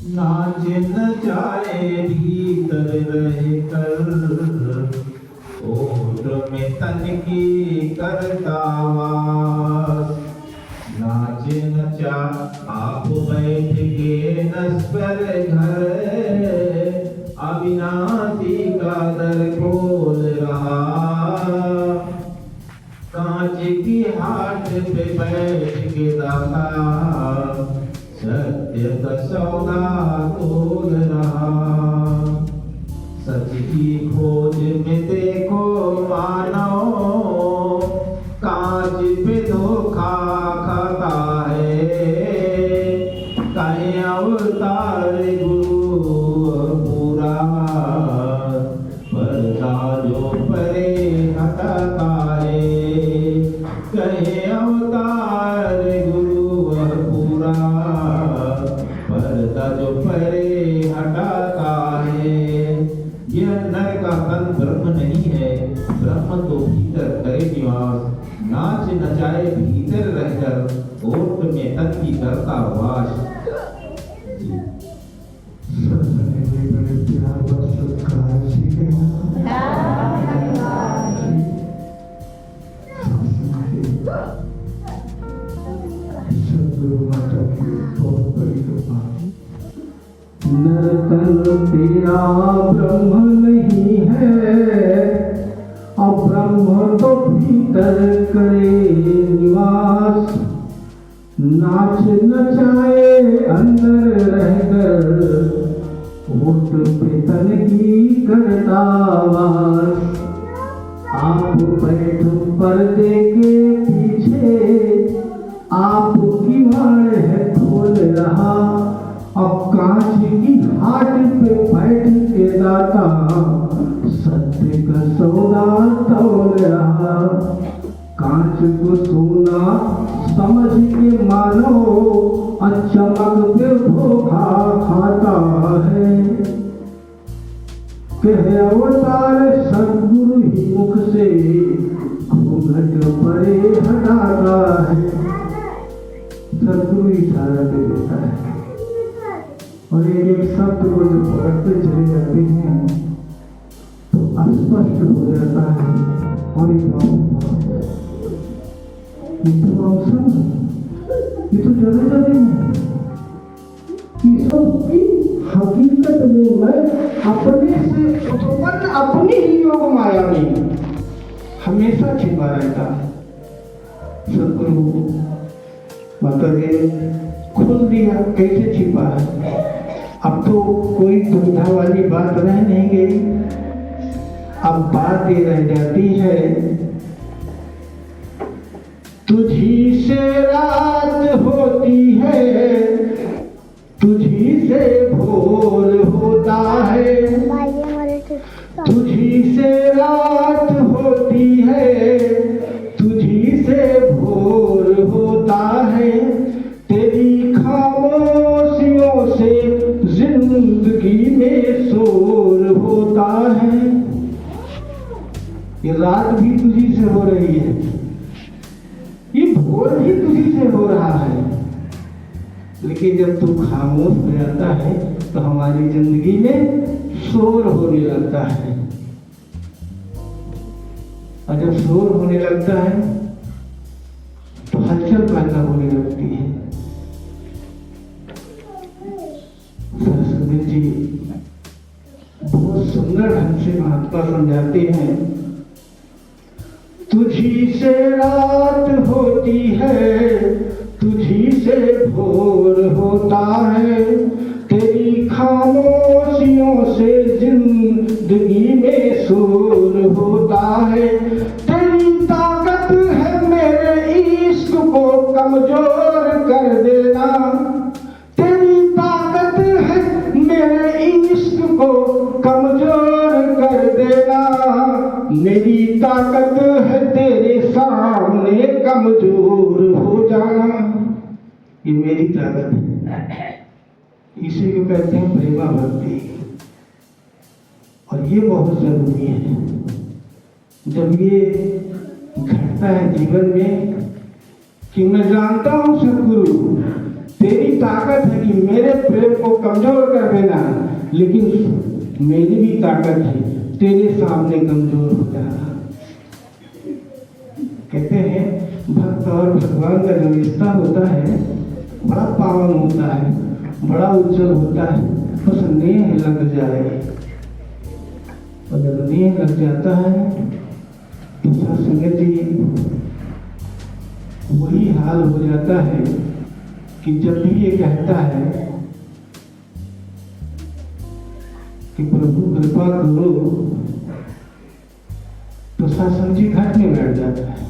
नाच न जाए भीतर रहकर, ओट में तन की करता वास। नाच न जा आप बैठ के नस्वर घर, अविनाशी का दर खोल रहा। कांच की हाट पे बैठ के दाता, सत्य का सौदा तोल रहा। सच की खोज में देखो मानव, कांच पे धोखा खाता है। कहीं अवतार गुरु पूरा, पर्दा जो परे हटाता है। कहीं अवतार गुरु पूरा, पर्दा जो परे हटाता है। यह नर का तन ब्रह्म नहीं है, ब्रह्म तो भीतर करे निवास। नाच नचाए भीतर रहकर, ओट में तन की करता वास। नरतन तेरा ब्रह्म नहीं है, अब ब्रह्म तो भीतर करे निवास। नाच नचाए अंदर रहकर, ओट पे तन की करता वास। आप बैठ पर्दे के पीछे, आप किवाड़ है खोल रहा। अब कांच की हाट पे बैठ के दाता, सत्य का सौदा तोल रहा। कांच को सोना समझ के मानो, चमक पे धोखा खाता है। कहे अवतार सदगुरु ही मुख से, घूंघट परे हटाता है। सदगुरु इशारा दे देता है, और एक शब्द को जब पकड़ते चले जाते हैं तो अस्पष्ट हो जाता है। और ये तो जरूरत नहीं, ईश्वर की हकीकत में मैं अपने से उत्पन्न अपनी ही योग माया में हमेशा छिपा रहता है। सदगुरु माता जी खोल दिया कैसे छिपा है। अब तो कोई दुविधा वाली बात रह नहीं गई। अब बात ये रह जाती है, तुझी से रात होती है, तुझी से भोर होता है। तुझी से रात होती है, तुझी से भोर होता है। तेरी खामोशियों से जिंदगी में शोर होता है। ये रात भी तुझी से हो रही है, ये भोर भी तुझी से हो रहा है। लेकिन जब तू खामोश हो जाता है तो हमारी जिंदगी में शोर होने लगता है। और जब शोर होने लगता है तो हलचल पैदा होने लगती है। सरस्वती जी बहुत सुंदर ढंग से महात्मा समझाते हैं, तुझी से रात होती है, तुझी से भोर होता है। तेरी खामोशियों से जिंदगी में शोर होता है। तेरी ताकत है मेरे इश्क को कमजोर कर देना। तेरी ताकत है मेरे इश्क को कमजोर कर देना। मेरी ताकत है तेरे सामने कमजोर हो जाना। ये मेरी ताकत है, इसी को कहते हैं प्रेमा भक्ति। और ये बहुत जरूरी है। जब ये घटता है जीवन में कि मैं जानता हूं सदगुरु तेरी ताकत है कि मेरे प्रेम को कमजोर कर देना, लेकिन मेरी भी ताकत है तेरे सामने कमजोर हो जाना। कहते हैं भक्त और भगवान का जो रिश्ता होता है बड़ा पावन होता है, बड़ा उज्जवल होता है। बस नेह लग जाए, और जब नेह लग जाता है तो संगत जी वही हाल हो जाता है कि जब भी ये कहता है कि प्रभु कृपा करो, तो सत्संग जी घाट में बैठ जाता है।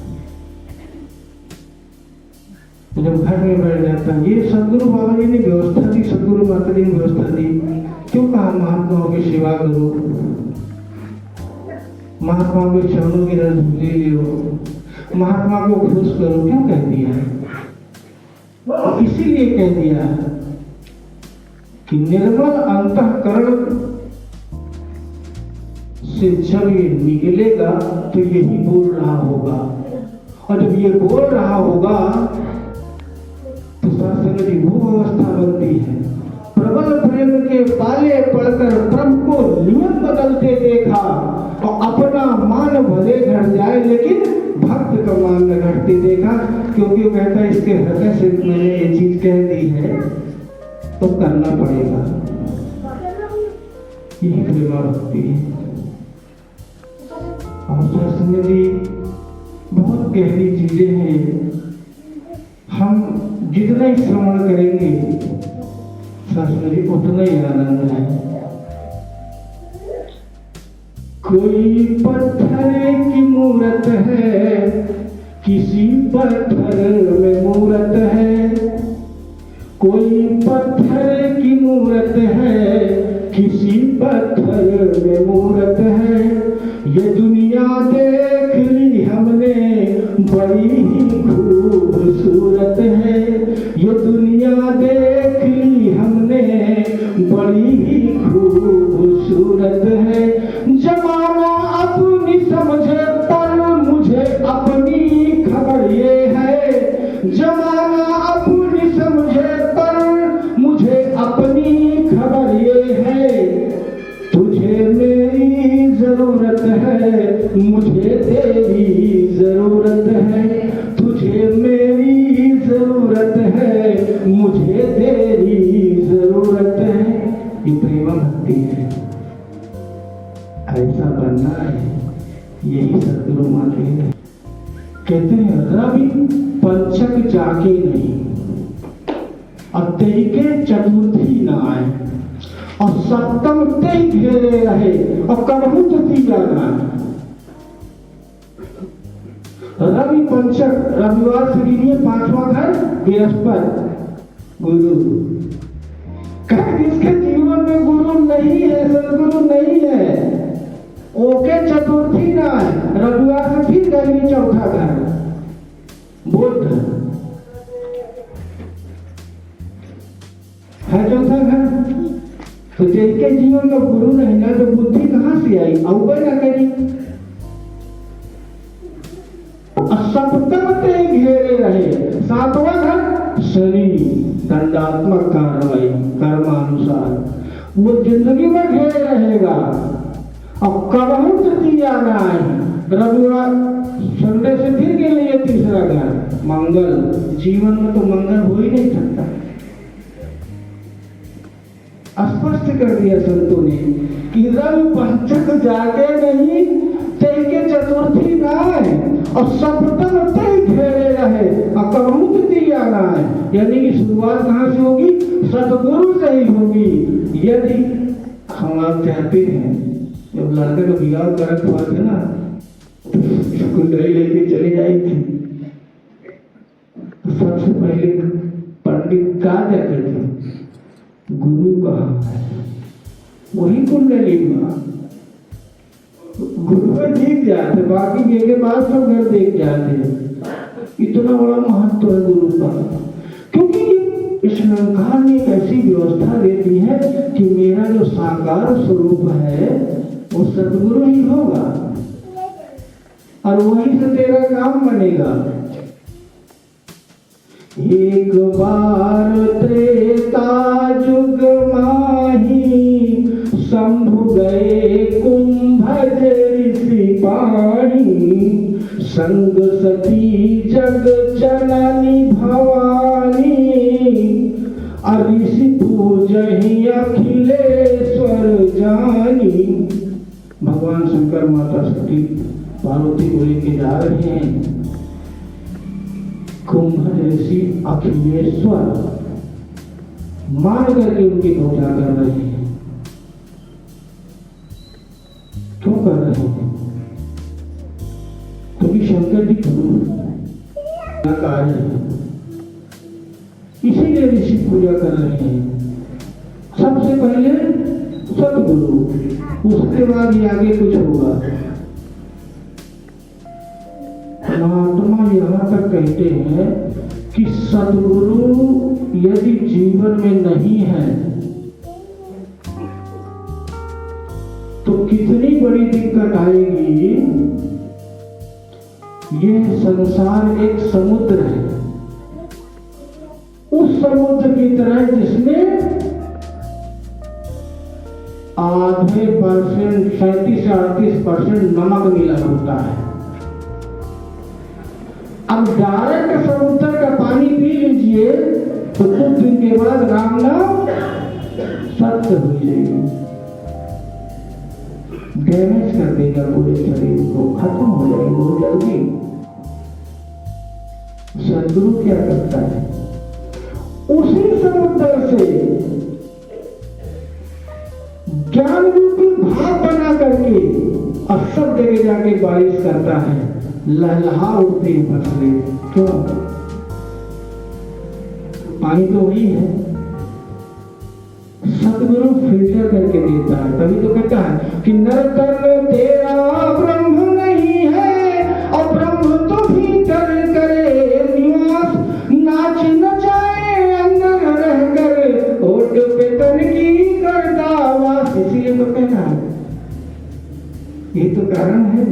जब घाट में बैठ जाता है, ये सदगुरु बाबा जी ने व्यवस्था दी, सदगुरु माता जी ने व्यवस्था दी। क्यों कहा महात्माओं की सेवा करो, महात्माओं के चरणों की रस ले लो, महात्मा को खुश करो, क्यों कह दिया? इसीलिए कह दिया कि निर्मल अंतःकरण से जब ये निकलेगा तो यही बोल रहा होगा, और जब ये बोल रहा होगा तो शास्त्र की वो अवस्था बनती है। प्रबल प्रेम के पाले पड़कर प्रभु को नियम बदलते देखा, और अपना मान भले घट जाए लेकिन भक्त का मान न घटते देखा, क्योंकि वो कहता है इसके हृदय से मैंने ये चीज कह दी है तो करना पड़ेगा। यही प्रेमा भक्ति है। और शास्त्र जी बहुत गहरी चीजें हैं, हम जितना ही श्रवण करेंगे शास्त्र जी उतना ही आनंद है। कोई पत्थर की मूरत है, किसी पत्थर में मूरत है, कोई पत्थर की मूरत है, किसी पत्थर में मूरत है। ये दुनिया देख ली हमने बड़ी ही खूबसूरत है, ये दुनिया देख ली हमने बड़ी ही खूबसूरत है। जमाना अपनी समझे पर मुझे अपनी खबर ये है, जमाना अपनी समझे पर मुझे अपनी खबर ये है। तुझे मेरी जरूरत है, मुझे तेरी जरूरत है, तुझे मेरी जरूरत है, मुझे तेरी जरूरत है। ये प्रेम भक्ति है, ऐसा बनना है, यही सदगुरु माते हैं। कहते हैं रवि पंचक जाके नहीं, और तेईके चतुर्थी न आए, और सप्तम तेई घेरे रहे, और कबहू तृतीया न आए। रवि पंचक, रविवार से गिनिए, पांचवा घर बृहस्पति गुरु। जिसके जीवन में गुरु नहीं है, सदगुरु नहीं है, ओके चतुर्थी ना है, रविवार से फिर गई चौथा घर बुद्ध है, चौथा घर। तो जिसके जीवन में गुरु नहीं ना, तो बुद्धि कहां से आई? अवगय ना करी। सप्तम ते घेरे रहे, सातवां घर शनि, दंडात्मक कार्रवाई कर्मानुसार, वो जिंदगी में घेरे रहेगा। अब कबहू तृतीया न आए, रविवार संडे से फिर के लिए तीसरा घर मंगल। जीवन में तो मंगल हो ही नहीं सकता। स्पष्ट कर दिया संतों ने कि रवि पंचक जाके नहीं, तेईके चतुर्थी न आए, और सप्तम तेई घेरे रहे, और कबहू तृतीया न आए। यानी कि शुरुआत कहां से होगी? सतगुरु से ही होगी। यदि हम आप चाहते हैं, जब लड़के को विवाह करत हुआ थे ना, तो कुंडली लेके चली आई थी, तो सबसे पहले पंडित कहा जाते थे, गुरु कहाँ है? वही कुंडली में गुरु में दिख जाते, बाकी के पास सब घर देख जाते। इतना बड़ा महत्व है गुरु का, क्योंकि इस अलंकार ने एक ऐसी व्यवस्था देती है कि मेरा जो साकार स्वरूप है वो सतगुरु ही होगा, और वहीं से तेरा काम बनेगा। एक बार त्रेता जुग माही शंभु गए कुंभज ऋषि पाणी संग सती जग जननी भवानी ऋषि पूजहि अखिलेश्वर जानी। भगवान शंकर माता सती पार्वती को लेके जा रहे हैं। कुंभज ऋषि अखिलेश्वर मान करके उनकी पूजा कर रहे हैं। क्यों कर रहे हैं? क्योंकि शंकर जी कार्य है, इसीलिए ऋषि पूजा कर रहे हैं। सबसे पहले सतगुरु, उसके बाद ही आगे कुछ होगा। महात्मा यहाँ तक कहते हैं कि सतगुरु यदि जीवन में नहीं है तो कितनी बड़ी दिक्कत आएगी। यह संसार एक समुद्र है, उस समुद्र की तरह जिसमें आधे परसेंट 37 से 38% नमक मिला होता है। अब डायरेक्ट समुद्र का पानी पी लीजिए तो कुछ दिन के बाद राम नाम सत्य हो जाएगी, डैमेज कर देगा पूरे शरीर को, खत्म हो जाएगी बहुत जल्दी। सदगुरु क्या करता है? उसी समुद्र से ज्ञान रूपी भाव बना करके और सब जगह जाके बारिश करता है, लहलहा उठती है फसलें। क्यों? पानी तो वही है, सतगुरु फिल्टर करके देता है। तभी तो कहता है कि नरतन तेरा ब्रह्म नहीं है और ब्रह्म तो भीतर करे निवास, नाच नचाए अंदर रह कर ओट पे तन की करता वास। इसीलिए तो कहना है, ये तो कारण है।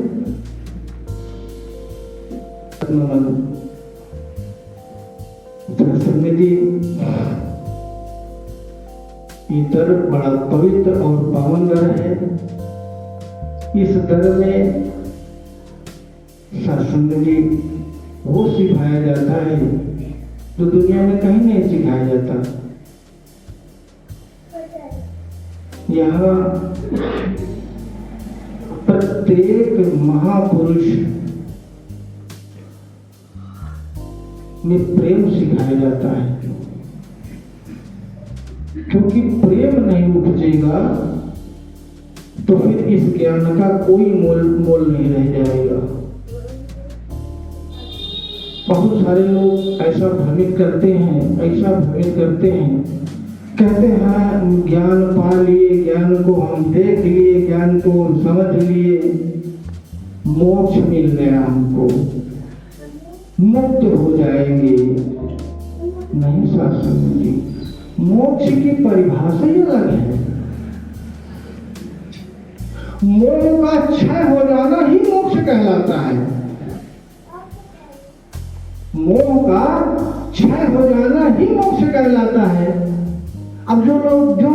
जी इधर बड़ा पवित्र और पावन दर है। इस दर में सत्संग जी वो सिखाया जाता है जो दुनिया में कहीं नहीं सिखाया जाता। यहाँ प्रत्येक महापुरुष में प्रेम सिखाया जाता है, क्योंकि प्रेम नहीं उपजेगा तो फिर इस ज्ञान का कोई मोल नहीं रह जाएगा। बहुत सारे लोग ऐसा भ्रमित करते हैं, कहते हैं ज्ञान पा लिए, ज्ञान को हम देख लिए, ज्ञान को समझ लिए, मोक्ष मिल गया, हमको मुक्त हो जाएंगे। नहीं शास्त्र जी, मोक्ष की परिभाषा ही अलग है। मोह का क्षय हो जाना ही मोक्ष कहलाता है। मोह का क्षय हो जाना ही मोक्ष कहलाता है। अब जो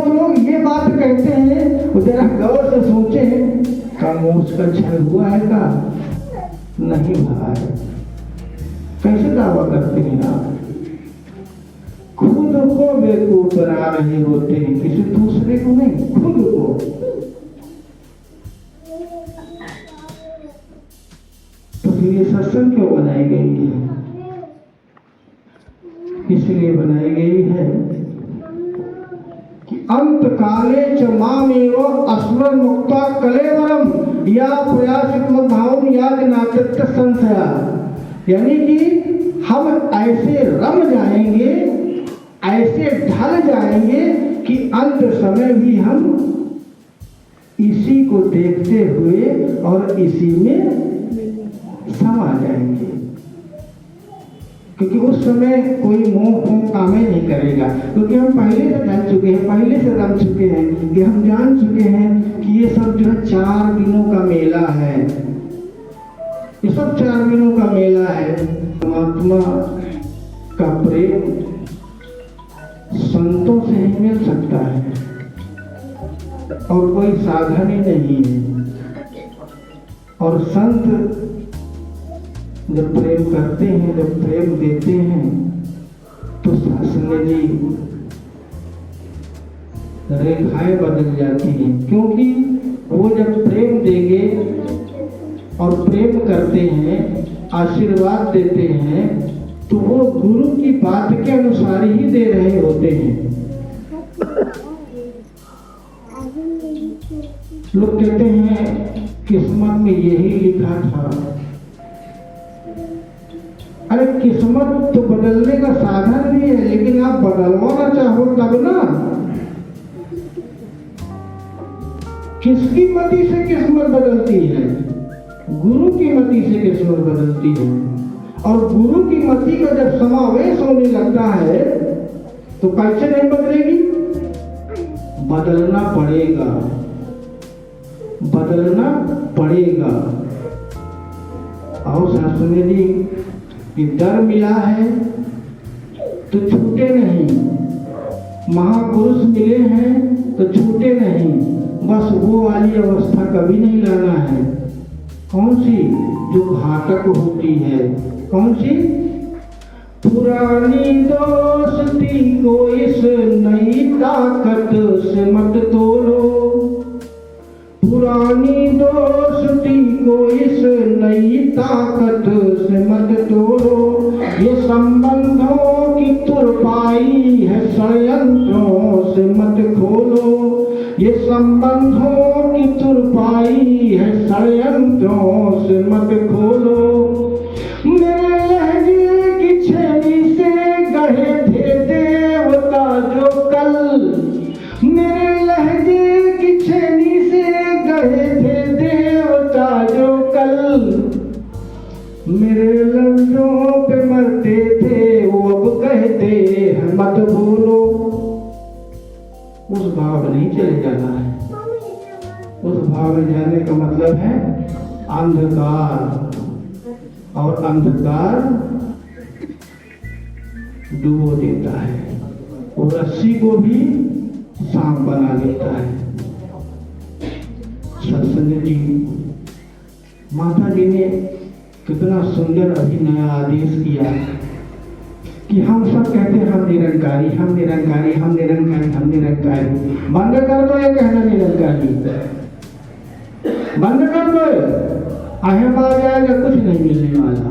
लोग ये बात कहते हैं वो जरा गौर से सोचे, क्या मोक्ष का क्षय हुआ है? का नहीं हुआ है। कैसे दावा करते हैं आप? खुद को बेवकूफ बना रहे होते हैं, किसी दूसरे को नहीं, खुद को। तो फिर ये सत्संग क्यों बनाई गई है? इसलिए बनाई गई है कि अंत काले च मामेव अस्वर मुक्ता कलेवरम या प्रयासित भाव या नाचत्य संशया। यानी कि हम ऐसे रम जाएंगे, ऐसे ढल जाएंगे कि अंत समय भी हम इसी को देखते हुए और इसी में समा जाएंगे, क्योंकि उस समय कोई मोह काम ही नहीं करेगा। क्योंकि हम पहले से जान चुके हैं, पहले से रम चुके हैं कि हम जान चुके हैं कि ये सब जो है 4 दिनों का मेला है, ये सब 4 दिनों का मेला है। परमात्मा का प्रेम संतों से ही मिल सकता है और कोई साधन ही नहीं है। और संत जब प्रेम करते हैं, जब प्रेम देते हैं तो शास्त्र जी रेखाएं बदल जाती हैं, क्योंकि वो जब प्रेम देंगे और प्रेम करते हैं, आशीर्वाद देते हैं, तो वो गुरु की बात के अनुसार ही दे रहे होते हैं। लोग कहते हैं किस्मत में यही लिखा था। अरे किस्मत तो बदलने का साधन भी है, लेकिन आप बदलवाना चाहो तब ना। किसकी मति से किस्मत बदलती है? गुरु की मति से किस्मत बदलती है। और गुरु की मति का जब समावेश होने लगता है तो कैसे नहीं बदलेगी? बदलना पड़ेगा, बदलना पड़ेगा। और शास्त्री जी कि डर मिला है तो छूटे नहीं, महापुरुष मिले हैं तो छूटे नहीं। बस वो वाली अवस्था कभी नहीं लाना है। कौन सी? जो घातक होती है। कौन सी? पुरानी दोस्ती को इस नई ताकत से मत तोड़ो, पुरानी दोस्ती को इस नई ताकत से मत तोड़ो। ये संबंधों की तुरपाई है, षड्यंत्रों से मत खोलो। ये संबंधों की तुरपाई है, षड्यंत्रों से मत खोलो। मेरे लहजे की छेनी से गढ़े थे देवता जो कल, मेरे लहजे की छेनी से गढ़े थे देवता जो कल, मेरे लफ्जों पे मरते थे वो अब कहते हैं मत भूलो। उस भाव नहीं चले जाना है। उस भाव में जाने का मतलब है अंधकार, और अंधकार डुबो देता है, और रस्सी को भी सांप बना देता है। सत्संग जी, माता जी ने कितना सुंदर अभी नया आदेश किया कि हम सब कहते हैं हम निरंकारी, हम निरंकारी, हम निरंकारी, हम निरंकारी। बंद कर दो ये कहना निरंकारी, बंद कर दो। अहम आ जाएगा, कुछ नहीं मिलने वाला।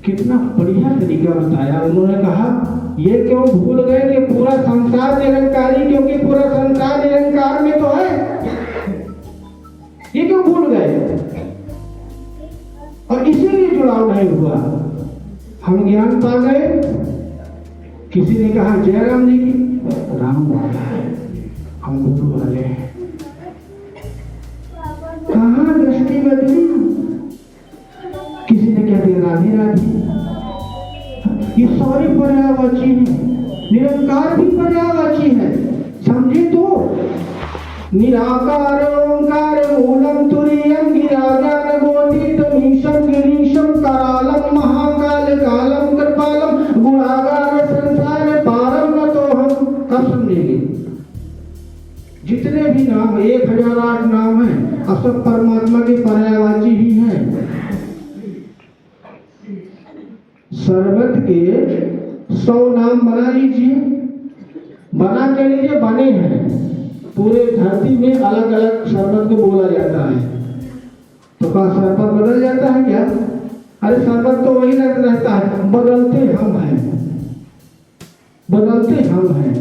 कितना बढ़िया तरीका बताया उन्होंने। कहा ये क्यों भूल गए कि पूरा संसार निरंकारी, क्योंकि पूरा संसार निरंकार में तो है। ये क्यों भूल गए? और इसीलिए जुड़ाव नहीं हुआ। हम ज्ञान पा गए। किसी ने कहा जय राम जी की, राम वाला है, हम गुरु वाले हैं। कहाँ दृष्टि बदली? किसी ने कह दिया राधे राधे। ये सारे पर्यायवाची हैं, निरंकार भी पर्यायवाची है। समझे तो? निराकार ओंकार मूलम तुरीयम गिराज्ञान गोतीतम ईशम गिरीशम करालम महाकाल कालम कृपालम गुणागार संसार पारम न तो हम। कब समझेंगे? जितने भी नाम 1008 नाम है, अब सब परमात्मा के पर्यायवाची ही हैं। शरबत के 100 नाम बना लीजिए, बना के लीजिए, बने हैं। पूरे धरती में अलग अलग शरबत को बोला जाता है, तो क्या शरबत बदल जाता है क्या? अरे शरबत तो वही रहता है, बदलते हम हैं, बदलते हम हैं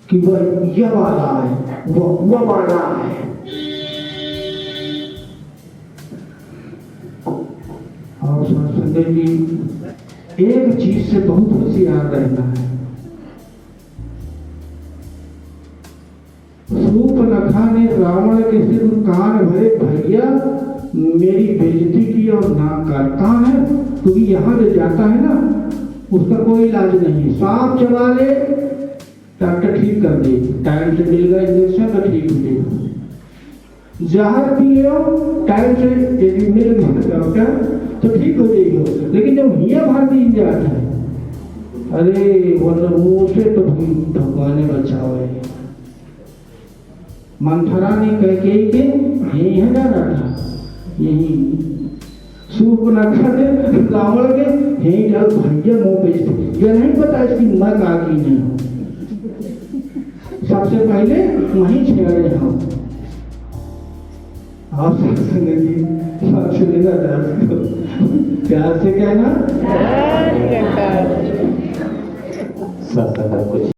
कि वह यह वाला है, वह वाला है। और संजय जी, एक चीज से बहुत होशियार रहना है। सूर्पनखा ने रावण के सिर कान भरे, भैया मेरी बेइज्जती की और नाक काट। कहाँ है? क्योंकि यहाँ जो जाता है ना, उसका कोई इलाज नहीं। सांप चबा ले, डॉक्टर ठीक कर दे, टाइम से मिल गया इंजेक्शन तो ठीक हो जाएगा। जहर पी लो, टाइम से यदि मिल गया डॉक्टर तो ठीक हो जाएगी। लेकिन जब हिया भारती जाता है, अरे मतलब वो से तो भगवान ने बचाओ है। मंथरा ने कह के यही है जाना था, यही सूर्पनखा ने रावण के यही डाल भैया मुंह पे, ये नहीं पता इसकी माँ का की नहीं हो, सबसे पहले वहीं छेड़े हम। आप सत्संग जी साथ से लेना प्यार से कहना सत्संग कुछ